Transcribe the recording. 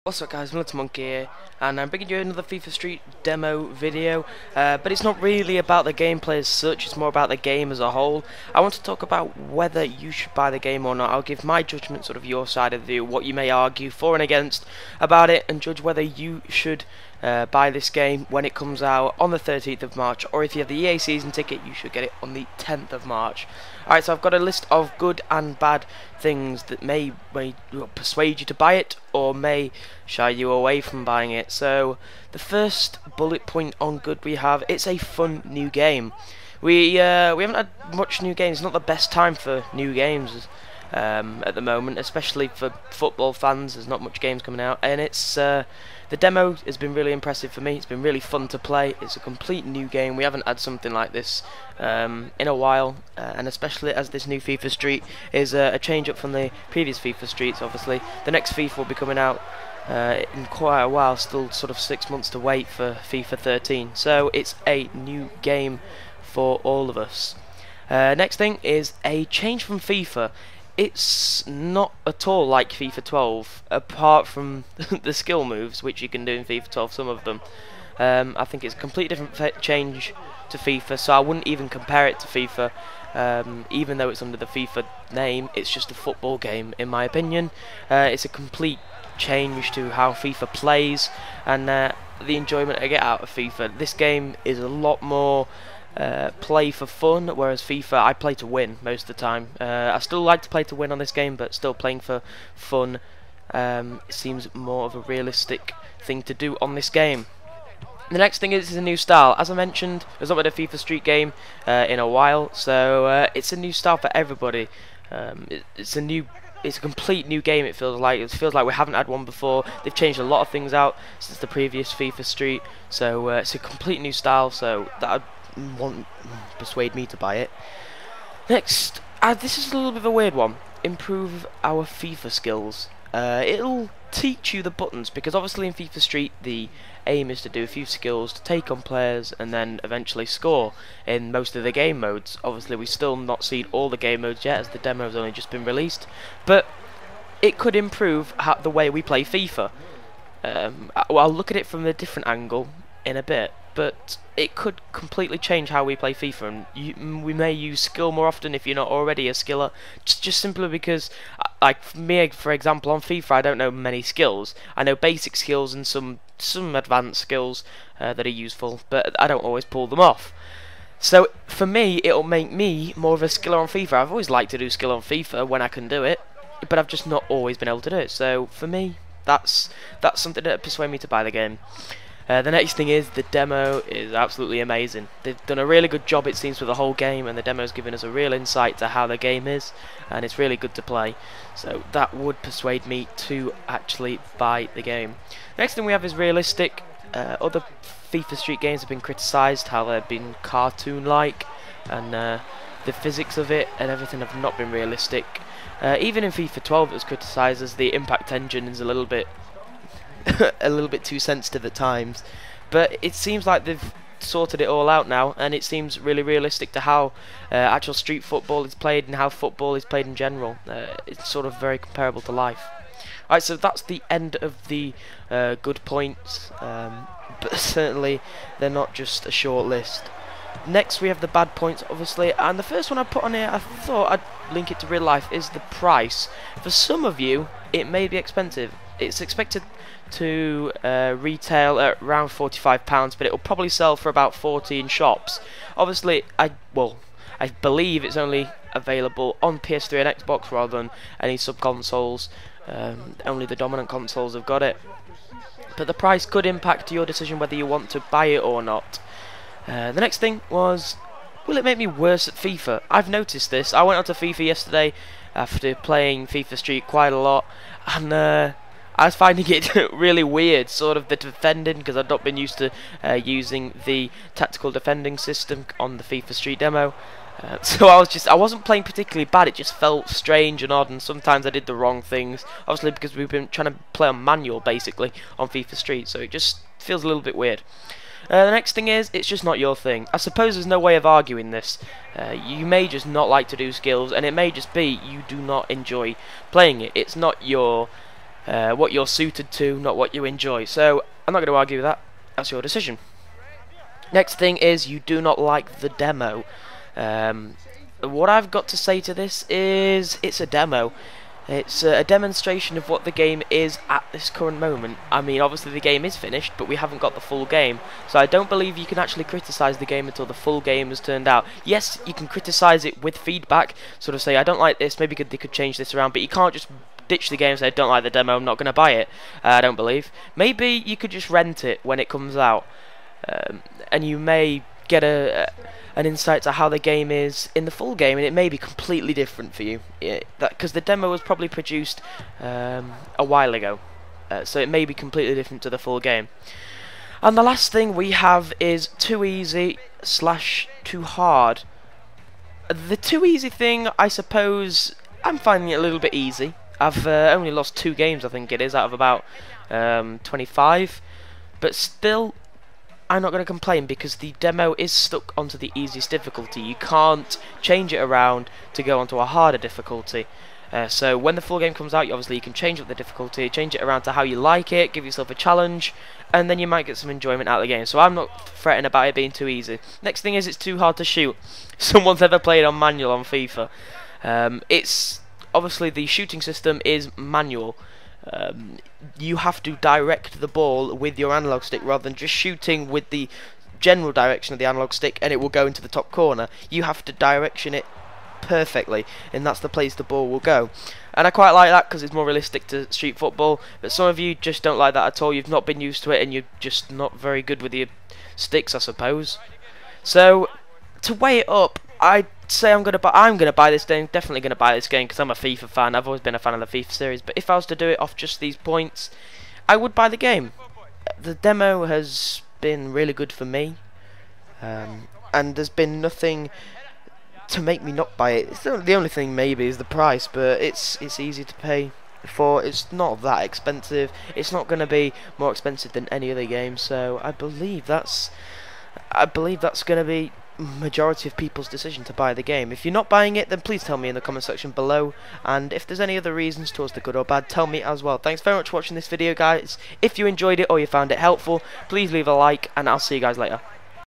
What's up guys, Little Monkey here, and I'm bringing you another FIFA Street Demo video, but it's not really about the gameplay as such, it's more about the game as a whole. I want to talk about whether you should buy the game or not. I'll give my judgment, sort of your side of the view, what you may argue for and against about it, and judge whether you should buy this game when it comes out on the 13th of March, or if you have the EA season ticket, you should get it on the 10th of March. Alright, so I've got a list of good and bad things that may persuade you to buy it, or may shy you away from buying it. So, the first bullet point on good we have, it's a fun new game. We haven't had much new games, it's not the best time for new games at the moment, especially for football fans. There's not much games coming out, and it's the demo has been really impressive for me. It's been really fun to play. It's a complete new game. We haven't had something like this in a while, and especially as this new FIFA Street is a change up from the previous FIFA Streets. Obviously, the next FIFA will be coming out in quite a while. Still, sort of 6 months to wait for FIFA 13. So it's a new game for all of us. Next thing is a change from FIFA. It's not at all like FIFA 12, apart from the skill moves, which you can do in FIFA 12, some of them. I think it's a completely different change to FIFA, so I wouldn't even compare it to FIFA, even though it's under the FIFA name. It's just a football game, in my opinion. It's a complete change to how FIFA plays, and the enjoyment I get out of FIFA. This game is a lot more play for fun, whereas FIFA I play to win most of the time. I still like to play to win on this game, but still playing for fun it seems more of a realistic thing to do on this game. The next thing is a new style. As I mentioned, there's not been a FIFA Street game in a while, so it's a new style for everybody. It's a complete new game. It feels like we haven't had one before. They've changed a lot of things out since the previous FIFA Street, so it's a complete new style. So that won't persuade me to buy it. Next, this is a little bit of a weird one. Improve our FIFA skills. It'll teach you the buttons, because obviously in FIFA Street the aim is to do a few skills, to take on players, and then eventually score in most of the game modes. Obviously we've still not seen all the game modes yet, as the demo has only just been released, but it could improve the way we play FIFA. I'll look at it from a different angle in a bit, but it could completely change how we play FIFA, and we may use skill more often if you're not already a skiller, just simply because, like me for example, on FIFA I don't know many skills. I know basic skills and some advanced skills that are useful, but I don't always pull them off. So for me, it'll make me more of a skiller on FIFA. I've always liked to do skill on FIFA when I can do it, but I've just not always been able to do it. So for me, that's something that persuades me to buy the game. The next thing is the demo is absolutely amazing. They've done a really good job, it seems, with the whole game, and the demo's given us a real insight to how the game is, and it's really good to play. So that would persuade me to actually buy the game. Next thing we have is realistic. Other FIFA Street games have been criticised, how they've been cartoon-like, and the physics of it and everything have not been realistic. Even in FIFA 12 it was criticised as the impact engine is a little bit too sensitive at times, but it seems like they've sorted it all out now, and it seems really realistic to how actual street football is played and how football is played in general. It's sort of very comparable to life. Alright, so that's the end of the good points, but certainly they're not just a short list. Next we have the bad points, obviously, and the first one I put on here, I thought I'd link it to real life, is the price. For some of you it may be expensive. It's expected to retail at around £45, but it will probably sell for about 40 in shops. Obviously, I believe it's only available on PS3 and Xbox rather than any sub-consoles. Only the dominant consoles have got it. But the price could impact your decision whether you want to buy it or not. The next thing was, will it make me worse at FIFA? I've noticed this. I went on to FIFA yesterday after playing FIFA Street quite a lot, and I was finding it really weird, sort of the defending, because I'd not been used to using the tactical defending system on the FIFA Street demo. So I wasn't playing particularly bad. It just felt strange and odd, and sometimes I did the wrong things. Obviously, because we've been trying to play on manual basically on FIFA Street, so it just feels a little bit weird. The next thing is, it's just not your thing. I suppose there's no way of arguing this. You may just not like to do skills, and it may just be you do not enjoy playing it. It's not your what you're suited to, not what you enjoy. So I'm not going to argue with that. That's your decision. Next thing is you do not like the demo. What I've got to say to this is it's a demo. It's a demonstration of what the game is at this current moment. I mean, obviously the game is finished, but we haven't got the full game. So I don't believe you can actually criticise the game until the full game has turned out. Yes, you can criticise it with feedback, sort of say, I don't like this, maybe they could change this around, but you can't just ditch the game and say, I don't like the demo, I'm not going to buy it. I don't believe. Maybe you could just rent it when it comes out, and you may get an insight to how the game is in the full game, and it may be completely different for you, because the demo was probably produced a while ago, so it may be completely different to the full game. And the last thing we have is too easy / too hard. The too easy thing, I suppose, I'm finding it a little bit easy. I've only lost 2 games, I think it is, out of about 25, but still I'm not going to complain because the demo is stuck onto the easiest difficulty. You can't change it around to go onto a harder difficulty. So when the full game comes out, obviously you can change up the difficulty, change it around to how you like it, give yourself a challenge, and then you might get some enjoyment out of the game. So I'm not fretting about it being too easy. Next thing is it's too hard to shoot. Someone's ever played on manual on FIFA. It's obviously the shooting system is manual. You have to direct the ball with your analog stick rather than just shooting with the general direction of the analog stick and it will go into the top corner. You have to direction it perfectly, and that's the place the ball will go. And I quite like that because it's more realistic to street football, but some of you just don't like that at all. You've not been used to it and you're just not very good with your sticks, I suppose. So to weigh it up, I'd say I'm gonna buy this game. Definitely gonna buy this game because I'm a FIFA fan. I've always been a fan of the FIFA series. But if I was to do it off just these points, I would buy the game. The demo has been really good for me, and there's been nothing to make me not buy it. It's the only thing maybe is the price, but it's easy to pay for. It's not that expensive. It's not going to be more expensive than any other game. So I believe that's going to be majority of people's decision to buy the game. If you're not buying it, then please tell me in the comment section below, and if there's any other reasons towards the good or bad, tell me as well. Thanks very much for watching this video, guys. If you enjoyed it or you found it helpful, please leave a like, and I'll see you guys later.